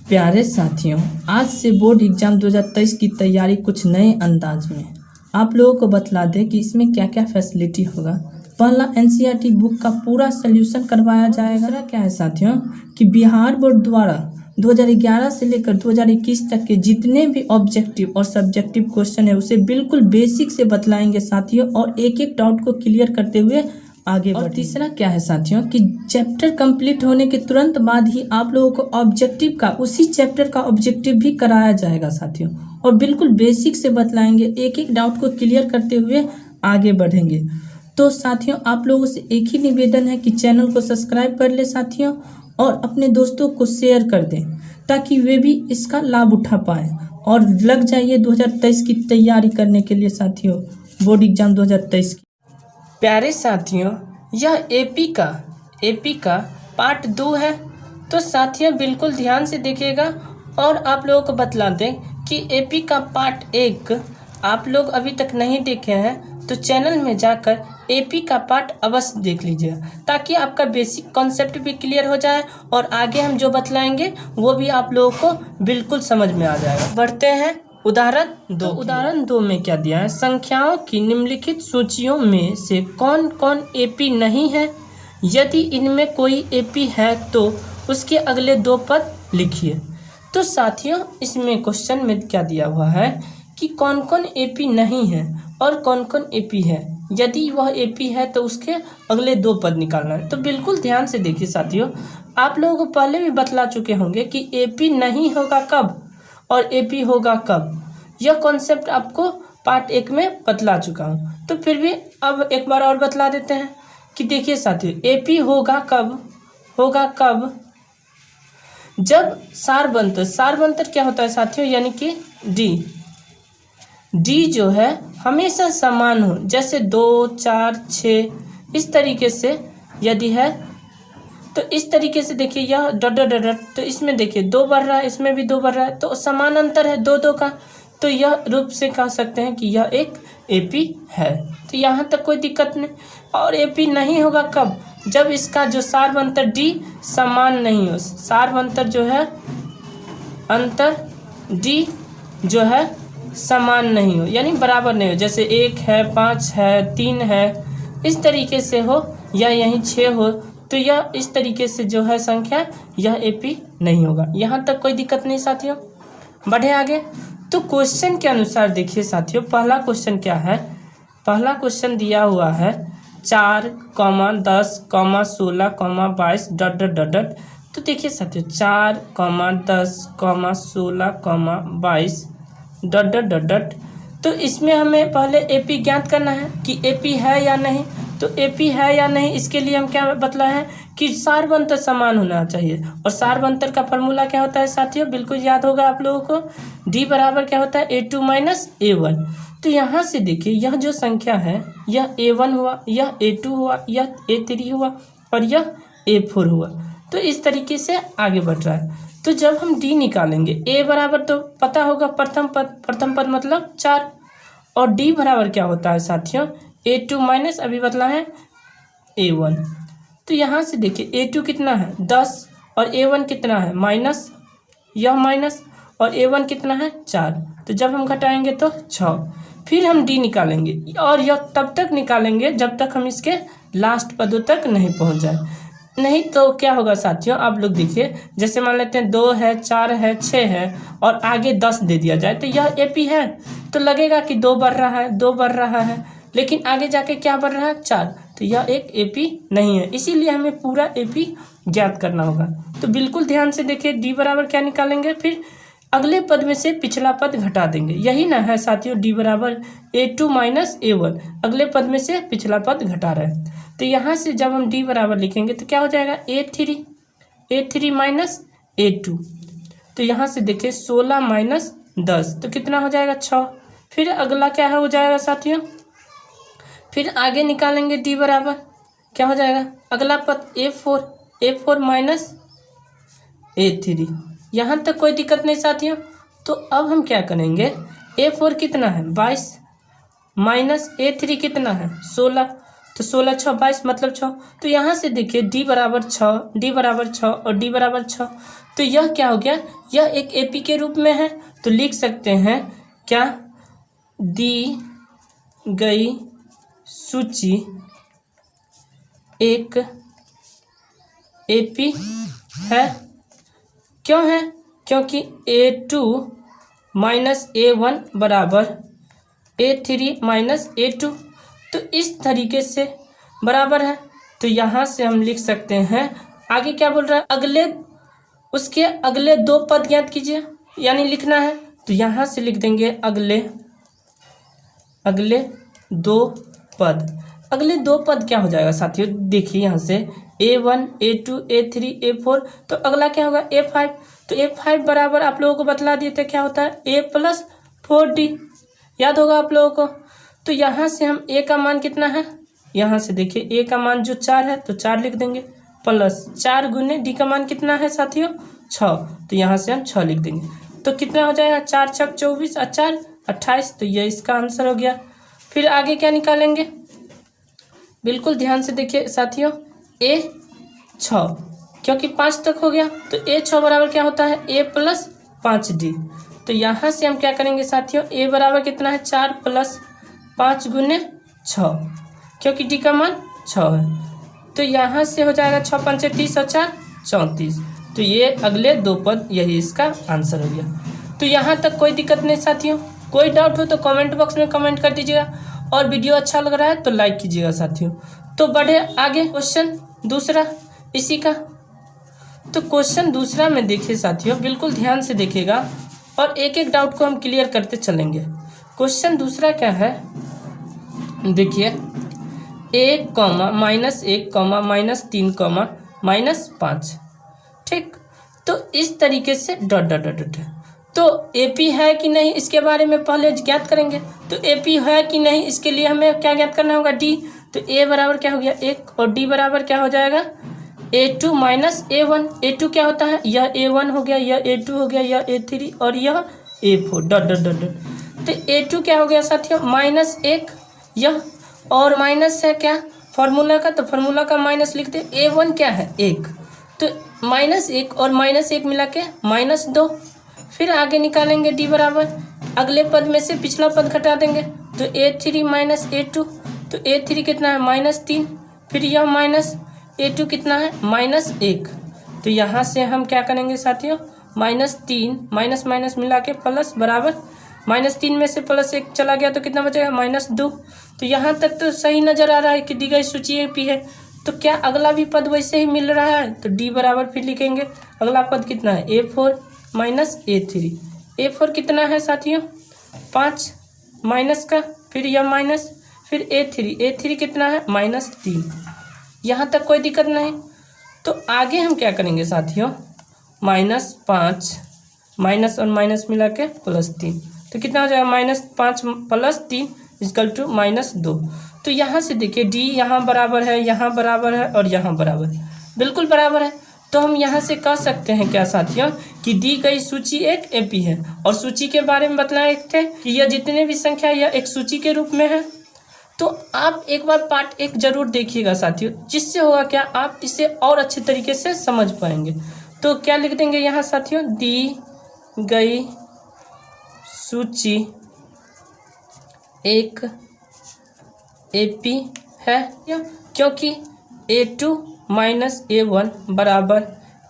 प्यारे साथियों, आज से बोर्ड एग्जाम 2023 की तैयारी कुछ नए अंदाज में। आप लोगों को बतला दें कि इसमें क्या क्या फैसिलिटी होगा। पहला, एनसीईआरटी बुक का पूरा सोल्यूशन करवाया जाएगा। दूसरा क्या है साथियों कि बिहार बोर्ड द्वारा 2011 से लेकर 2021 तक के जितने भी ऑब्जेक्टिव और सब्जेक्टिव क्वेश्चन है उसे बिल्कुल बेसिक से बतलाएंगे साथियों, और एक एक डाउट को क्लियर करते हुए आगे बढ़ेंगे। और तीसरा क्या है साथियों कि चैप्टर कंप्लीट होने के तुरंत बाद ही आप लोगों को ऑब्जेक्टिव का, उसी चैप्टर का ऑब्जेक्टिव भी कराया जाएगा साथियों, और बिल्कुल बेसिक से बतलाएंगे, एक एक डाउट को क्लियर करते हुए आगे बढ़ेंगे। तो साथियों, आप लोगों से एक ही निवेदन है कि चैनल को सब्सक्राइब कर ले साथियों, और अपने दोस्तों को शेयर कर दें ताकि वे भी इसका लाभ उठा पाए और लग जाइए 2023 की तैयारी करने के लिए साथियों, बोर्ड एग्जाम 2023 की। प्यारे साथियों, यह एपी का पार्ट 2 है। तो साथियों बिल्कुल ध्यान से देखिएगा, और आप लोगों को बतला दें कि एपी का पार्ट 1 आप लोग अभी तक नहीं देखे हैं तो चैनल में जाकर एपी का पार्ट अवश्य देख लीजिएगा, ताकि आपका बेसिक कॉन्सेप्ट भी क्लियर हो जाए और आगे हम जो बतलाएंगे वो भी आप लोगों को बिल्कुल समझ में आ जाएगा। बढ़ते हैं उदाहरण 2। उदाहरण 2 में क्या दिया है, संख्याओं की निम्नलिखित सूचियों में से कौन कौन एपी नहीं है, यदि इनमें कोई एपी है तो उसके अगले 2 पद लिखिए। तो साथियों इसमें क्वेश्चन में क्या दिया हुआ है कि कौन कौन एपी नहीं है और कौन कौन एपी है, यदि वह एपी है तो उसके अगले 2 पद निकालना है। तो बिल्कुल ध्यान से देखिए साथियों, आप लोगों को पहले भी बतला चुके होंगे कि एपी नहीं होगा कब और एपी होगा कब। यह कॉन्सेप्ट आपको पार्ट 1 में बतला चुका हूँ, तो फिर भी अब एक बार और बतला देते हैं कि देखिए साथियों, एपी होगा कब जब सारबंतर क्या होता है साथियों, यानी कि डी जो है हमेशा समान हो, जैसे 2, 4, 6 इस तरीके से यदि है तो इस तरीके से देखिए यह डट, तो इसमें देखिए 2 बढ़ रहा है, इसमें भी 2 बढ़ रहा है, तो समान अंतर है 2 का, तो यह रूप से कह सकते हैं कि यह एक एपी है। तो यहाँ तक कोई दिक्कत नहीं। और एपी नहीं होगा कब, जब इसका जो सारबंतर डी समान नहीं हो, सारबंतर जो है अंतर डी जो है समान नहीं हो, यानी बराबर नहीं हो, जैसे 1 है, 5 है, 3 है, इस तरीके से हो, या यहीं 6 हो, तो यह इस तरीके से जो है संख्या, यह एपी नहीं होगा। यहाँ तक कोई दिक्कत नहीं साथियों। बढ़े आगे, तो क्वेश्चन के अनुसार देखिए साथियों, पहला क्वेश्चन क्या है, पहला क्वेश्चन दिया हुआ है 4, 10, 16, 22 डट। तो देखिए साथियों 4, 10, 16, 22 डट। तो इसमें हमें पहले एपी ज्ञात करना है कि एपी है या नहीं। तो एपी है या नहीं, इसके लिए हम क्या बतला है कि सारबंतर समान होना चाहिए, और सारबंतर का फॉर्मूला क्या होता है साथियों, बिल्कुल याद होगा आप लोगों को, डी बराबर क्या होता है A2 माइनस A1। तो यहाँ से देखिए यह जो संख्या है यह A1 हुआ, यह A2 हुआ, यह A3 हुआ और यह A4 हुआ। तो इस तरीके से आगे बढ़ रहा है। तो जब हम डी निकालेंगे, ए बराबर तो पता होगा प्रथम पद मतलब 4, और डी बराबर क्या होता है साथियों A2 माइनस अभी बतला है A1। तो यहाँ से देखिए A2 कितना है 10 और A1 कितना है माइनस, यह माइनस, और A1 कितना है 4, तो जब हम घटाएंगे तो 6। फिर हम डी निकालेंगे, और यह तब तक निकालेंगे जब तक हम इसके लास्ट पदों तक नहीं पहुँच जाए, नहीं तो क्या होगा साथियों, आप लोग देखिए, जैसे मान लेते हैं 2 है, 4 है, 6 है और आगे 10 दे दिया जाए, तो यह एपी है, तो लगेगा कि 2 बढ़ रहा है, लेकिन आगे जाके क्या बढ़ रहा है 4, तो यह एक एपी नहीं है। इसीलिए हमें पूरा एपी ज्ञात करना होगा। तो बिल्कुल ध्यान से देखिए, डी बराबर क्या निकालेंगे, फिर अगले पद में से पिछला पद घटा देंगे, यही ना है साथियों, डी बराबर A2 माइनस A1, अगले पद में से पिछला पद घटा रहे हैं। तो यहाँ से जब हम डी बराबर लिखेंगे तो क्या हो जाएगा A3 माइनस A2। तो यहाँ से देखिए 16 माइनस 10, तो कितना हो जाएगा 6। फिर अगला क्या है हो जाएगा साथियों, फिर आगे निकालेंगे डी बराबर क्या हो जाएगा, अगला पद A4 माइनस A3। यहाँ तक कोई दिक्कत नहीं साथियों। तो अब हम क्या करेंगे, A4 कितना है 22 माइनस A3 कितना है 16, तो 16 6 22 मतलब 6। तो यहाँ से देखिए डी बराबर 6 और डी बराबर 6, तो यह क्या हो गया, यह एक एपी के रूप में है। तो लिख सकते हैं क्या, दी गई सूची एक एपी है। क्यों है, क्योंकि A2 माइनस A1 बराबर A3 माइनस A2। तो इस तरीके से बराबर है। तो यहाँ से हम लिख सकते हैं, आगे क्या बोल रहा है, उसके अगले दो पद ज्ञात कीजिए, यानी लिखना है। तो यहाँ से लिख देंगे अगले दो पद। अगले दो पद क्या हो जाएगा साथियों, देखिए यहाँ से A1 A2 A3 A4। तो अगला क्या होगा, A5। तो A5 बराबर आप लोगों को बतला दिए थे क्या होता है, A प्लस 4D, याद होगा आप लोगों को। तो यहाँ से हम A का मान कितना है, यहाँ से देखिए A का मान जो 4 है तो 4 लिख देंगे, प्लस 4 गुने D का मान कितना है साथियों 6। तो यहाँ से हम 6 लिख देंगे। तो कितना हो जाएगा, 4 छक 24 और 4 28। तो ये इसका आंसर हो गया। फिर आगे क्या निकालेंगे, बिल्कुल ध्यान से देखिए साथियों, A6, क्योंकि 5 तक हो गया। तो A6 बराबर क्या होता है, A प्लस 5D। तो यहाँ से हम क्या करेंगे साथियों, A बराबर कितना है, 4 प्लस 5 गुने 6, क्योंकि D का मान 6 है। तो यहाँ से हो जाएगा 6 पंचे 30 और 4 34। तो ये अगले दो पद, यही इसका आंसर हो गया। तो यहाँ तक कोई दिक्कत नहीं साथियों। कोई डाउट हो तो कमेंट बॉक्स में कमेंट कर दीजिएगा, और वीडियो अच्छा लग रहा है तो लाइक कीजिएगा साथियों। तो बढ़े आगे, क्वेश्चन दूसरा इसी का। तो क्वेश्चन दूसरा में देखिए साथियों, बिल्कुल ध्यान से देखिएगा और एक एक डाउट को हम क्लियर करते चलेंगे। क्वेश्चन दूसरा क्या है, देखिए 1 -1 -3 -5, ठीक। तो इस तरीके से डॉट डॉट डॉट डॉट। तो एपी है कि नहीं इसके बारे में पहले ज्ञात करेंगे। तो एपी है कि नहीं इसके लिए हमें क्या ज्ञात करना होगा, डी। तो ए बराबर क्या हो गया 1, और डी बराबर क्या हो जाएगा A2 माइनस A1। A2 क्या होता है, यह A1 हो गया, यह A2 हो गया, यह A3 और यह A4 dot dot dot dot. तो A2 क्या हो गया साथियों -1, यह और माइनस है क्या फॉर्मूला का, तो फॉर्मूला का माइनस लिखते। A1 क्या है 1, तो -1 और -1 मिला के -2। फिर आगे निकालेंगे D बराबर, अगले पद में से पिछला पद घटा देंगे। तो A3 माइनस A2, तो A3 कितना है -3, फिर यह माइनस A2 कितना है -1। तो यहाँ से हम क्या करेंगे साथियों, -3 माइनस माइनस मिला के प्लस बराबर, -3 में से +1 चला गया तो कितना बचेगा -2। तो यहाँ तक तो सही नज़र आ रहा है कि दी गई सूची एपी है। तो क्या अगला भी पद वैसे ही मिल रहा है, तो डी बराबर फिर लिखेंगे। अगला पद कितना है A4 माइनस A3। A4 कितना है साथियों 5 माइनस का, फिर यह माइनस, फिर A3 कितना है -3। यहाँ तक कोई दिक्कत नहीं। तो आगे हम क्या करेंगे साथियों, -5 माइनस और माइनस मिला के +3। तो कितना हो जाएगा -5 + 3 = -2। तो यहाँ से देखिए डी यहाँ बराबर है, यहाँ बराबर है और यहाँ बराबर है, बिल्कुल बराबर है। तो हम यहाँ से कह सकते हैं क्या साथियों कि दी गई सूची एक एपी है। और सूची के बारे में बताए थे कि यह जितने भी संख्या यह एक सूची के रूप में है। तो आप एक बार पार्ट 1 जरूर देखिएगा साथियों, जिससे होगा क्या, आप इसे और अच्छे तरीके से समझ पाएंगे। तो क्या लिख देंगे यहाँ साथियों, दी गई सूची एक एपी है, क्योंकि A2 माइनस A1 बराबर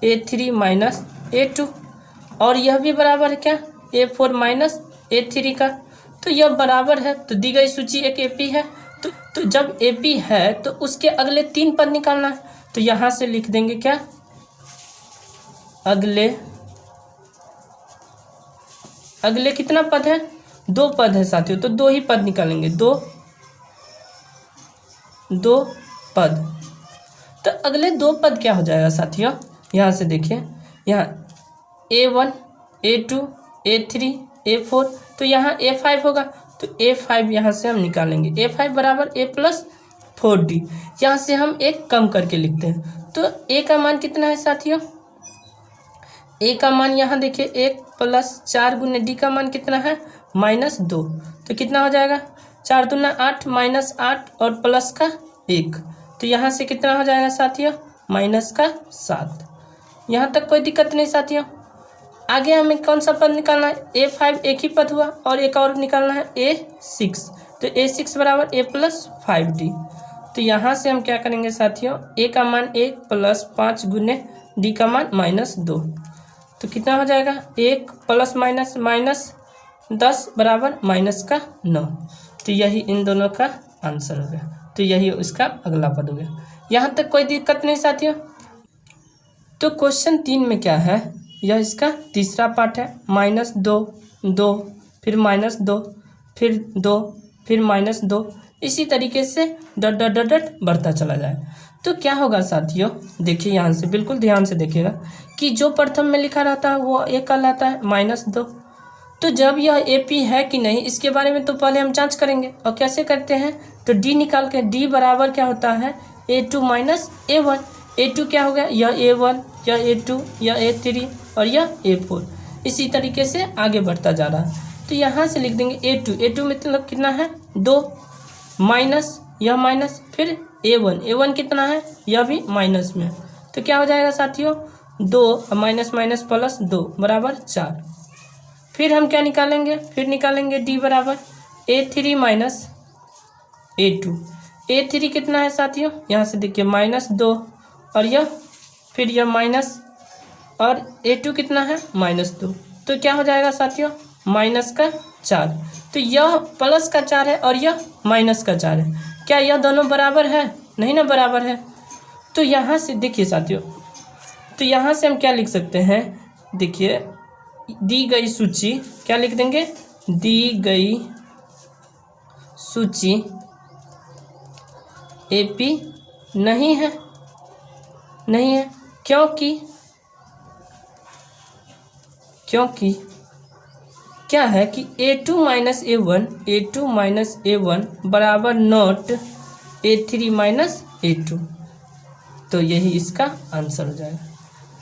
A3 माइनस A2, और यह भी बराबर है क्या A4 माइनस A3 का। तो यह बराबर है, तो दी गई सूची एक एपी है। तो जब एपी है तो उसके अगले 3 पद निकालना है। तो यहाँ से लिख देंगे क्या, अगले कितना पद है, 2 पद है साथियों। तो 2 ही पद निकालेंगे, 2 पद। तो अगले 2 पद क्या हो जाएगा साथियों, यहाँ से देखिए, यहाँ A1 A2 A3 A4, तो यहाँ A5 होगा। तो A5 यहाँ से हम निकालेंगे, A5 बराबर A प्लस 4D। यहाँ से हम एक कम करके लिखते हैं। तो A का मान कितना है साथियों, A का मान यहाँ देखिए 1 + 4 गुने D का मान कितना है -2। तो कितना हो जाएगा 4 दूना 8 -8 और +1। तो यहाँ से कितना हो जाएगा साथियों -7। यहाँ तक कोई दिक्कत नहीं साथियों। आगे हमें कौन सा पद निकालना है, A5 एक ही पद हुआ और एक और निकालना है A6। तो A6 बराबर A + 5D। तो यहाँ से हम क्या करेंगे साथियों, A का मान 1 + 5 गुने D का मान -2। तो कितना हो जाएगा, 1 ± -10 बराबर -9। तो यही इन दोनों का आंसर हो गया। तो यही इसका अगला पद हो गया। यहाँ तक कोई दिक्कत नहीं साथियों। तो क्वेश्चन 3 में क्या है, यह इसका तीसरा पार्ट है। -2 2 फिर -2 फिर 2 फिर -2, इसी तरीके से डट डट डट डट बढ़ता चला जाए। तो क्या होगा साथियों, देखिए यहाँ से बिल्कुल ध्यान से देखिएगा कि जो प्रथम में लिखा रहता है वो एक कहलाता है -2। तो जब यह AP है कि नहीं इसके बारे में तो पहले हम जांच करेंगे। और कैसे करते हैं, तो D निकाल के, D बराबर क्या होता है, A2 - A1। A2 क्या हो गया, यह A1, यह A2, यह A3 और यह A4। इसी तरीके से आगे बढ़ता जा रहा है। तो यहाँ से लिख देंगे A2, A2 मतलब कितना है 2, माइनस यह माइनस, फिर A1, A1 कितना है, यह भी माइनस में। तो क्या हो जाएगा साथियों, 2 माइनस माइनस प्लस 2 बराबर 4। फिर हम क्या निकालेंगे, फिर निकालेंगे D बराबर A3 - A2। A3 कितना है साथियों, यहाँ से देखिए -2 और यह फिर यह माइनस, और A2 कितना है -2। तो क्या हो जाएगा साथियों, -4। तो यह प्लस का 4 है और यह -4 है। क्या यह दोनों बराबर है, नहीं ना बराबर है। तो यहाँ से देखिए साथियों, तो यहाँ से हम क्या लिख सकते हैं, देखिए दी गई सूची, क्या लिख देंगे, दी गई सूची AP नहीं है, नहीं है क्योंकि क्या है कि A2 - A1 बराबर नॉट A3 - A2। तो यही इसका आंसर हो जाएगा।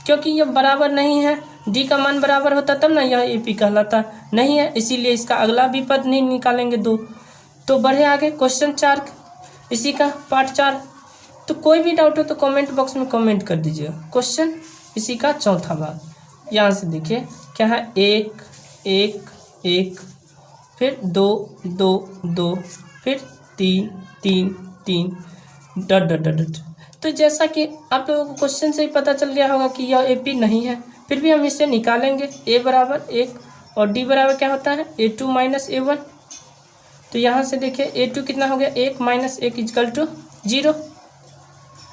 क्योंकि यह बराबर नहीं है, D का मान बराबर होता तब ना यह AP कहलाता, नहीं है, इसीलिए इसका अगला भी पद नहीं निकालेंगे 2। तो बढ़े आगे, क्वेश्चन 4 इसी का पार्ट 4। तो कोई भी डाउट हो तो कमेंट बॉक्स में कमेंट कर दीजिएगा। क्वेश्चन इसी का चौथा भाग, यहाँ से देखिए क्या है, 1 1 1 फिर 2 2 2 फिर 3 3 3 डट डट डट डट। तो जैसा कि आप लोगों को क्वेश्चन से ही पता चल गया होगा कि यह AP नहीं है, फिर भी हम इसे निकालेंगे। A बराबर 1 और D बराबर क्या होता है, A2 - A1। तो यहाँ से देखिए A2 कितना हो गया, 1 - 1 = 0।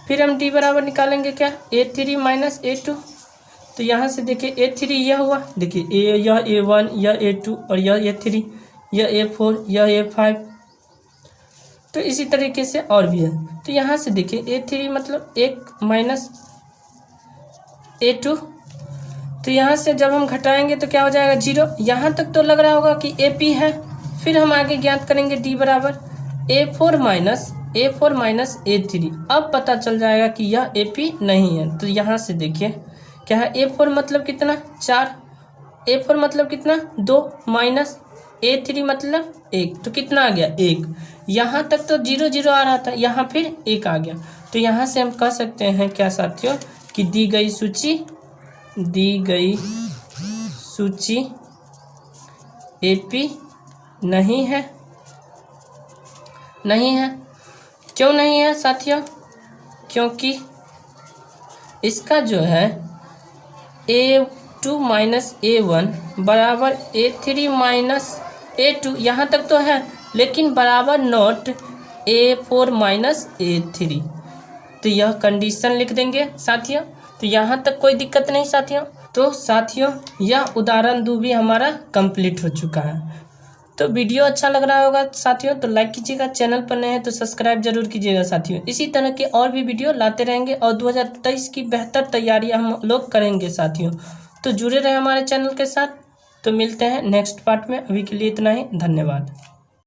फिर हम D बराबर निकालेंगे क्या, A3 - A2। तो यहाँ से देखिए A3 यह हुआ, देखिए यह A1, यह A2 और यह A3, यह A4, यह A5। तो इसी तरीके से और भी है। तो यहाँ से देखिए A3 मतलब 1 - A2। तो यहाँ से जब हम घटाएंगे तो क्या हो जाएगा, 0। यहाँ तक तो लग रहा होगा कि AP है। फिर हम आगे ज्ञात करेंगे D बराबर A4 - A3। अब पता चल जाएगा कि यह AP नहीं है। तो यहाँ से देखिए क्या है, A4 मतलब कितना, 4, A4 मतलब कितना, 2 माइनस A3 मतलब 1। तो कितना आ गया, 1। यहाँ तक तो 0 0 आ रहा था, यहाँ फिर 1 आ गया। तो यहाँ से हम कह सकते हैं क्या साथियों, कि दी गई सूची AP नहीं है। क्यों नहीं है साथियों, क्योंकि इसका जो है A2 - A1 बराबर A3 - A2 यहाँ तक तो है, लेकिन बराबर नॉट A4 - A3। तो यह कंडीशन लिख देंगे साथियों। तो यहाँ तक कोई दिक्कत नहीं साथियों। तो साथियों यह उदाहरण 2 भी हमारा कंप्लीट हो चुका है। तो वीडियो अच्छा लग रहा होगा साथियों तो लाइक कीजिएगा, चैनल पर नए हैं तो सब्सक्राइब जरूर कीजिएगा साथियों। इसी तरह के और भी वीडियो लाते रहेंगे और 2023 की बेहतर तैयारी हम लोग करेंगे साथियों। तो जुड़े रहे हमारे चैनल के साथ। तो मिलते हैं नेक्स्ट पार्ट में, अभी के लिए इतना ही, धन्यवाद।